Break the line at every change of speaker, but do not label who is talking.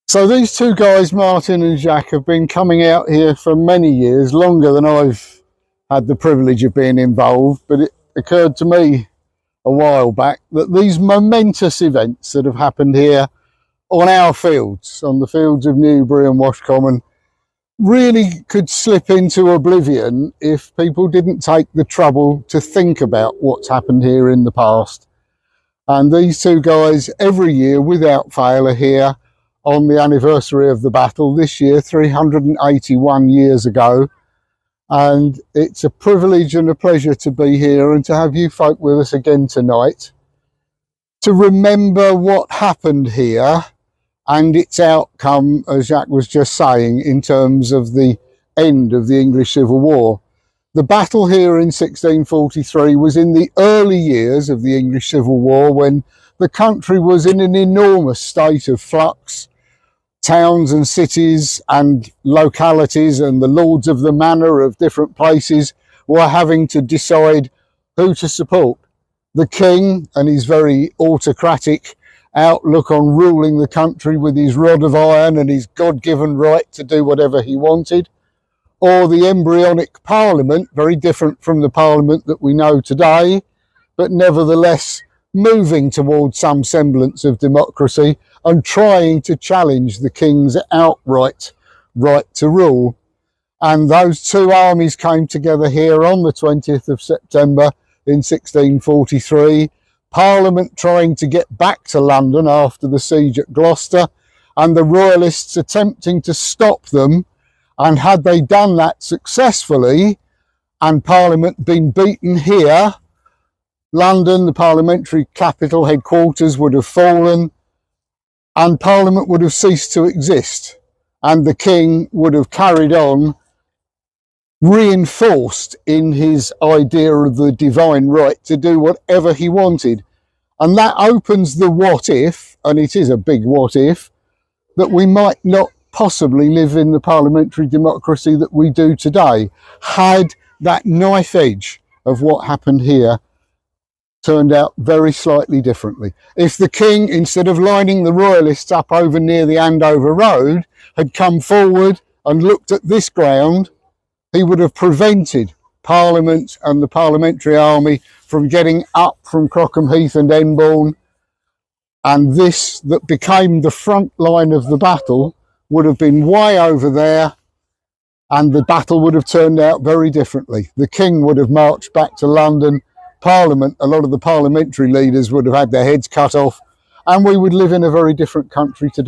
So these two guys, Martin and Jacques, have been coming out here for many years, longer than I've had the privilege of being involved, but it occurred to me a while back that these momentous events that have happened here on our fields, on the fields of Newbury and Washcommon, really could slip into oblivion if people didn't take the trouble to think about what's happened here in the past. And these two guys every year without fail are here on the anniversary of the battle, this year 381 years ago, and it's a privilege and a pleasure to be here and to have you folk with us again tonight to remember what happened here and its outcome, as Jacques was just saying, in terms of the end of the English Civil War. The battle here in 1643 was in the early years of the English Civil War, when the country was in an enormous state of flux. Towns and cities and localities and the lords of the manor of different places were having to decide who to support. The king and his very autocratic outlook on ruling the country with his rod of iron and his God-given right to do whatever he wanted, or the embryonic parliament, very different from the parliament that we know today, but nevertheless moving towards some semblance of democracy and trying to challenge the king's outright right to rule. And those two armies came together here on the 20th of September in 1643, Parliament trying to get back to London after the siege at Gloucester, and the Royalists attempting to stop them. And had they done that successfully and Parliament been beaten here, London, the parliamentary capital headquarters, would have fallen and Parliament would have ceased to exist, and the king would have carried on reinforced in his idea of the divine right to do whatever he wanted. And that opens the what if, and it is a big what if, that we might not possibly live in the parliamentary democracy that we do today, had that knife edge of what happened here turned out very slightly differently. If the king, instead of lining the royalists up over near the Andover Road, had come forward and looked at this ground, he would have prevented Parliament and the parliamentary army from getting up from Crockham Heath and Enbourne, and this that became the front line of the battle would have been way over there, and the battle would have turned out very differently. The king would have marched back to London, Parliament, a lot of the parliamentary leaders would have had their heads cut off, and we would live in a very different country today.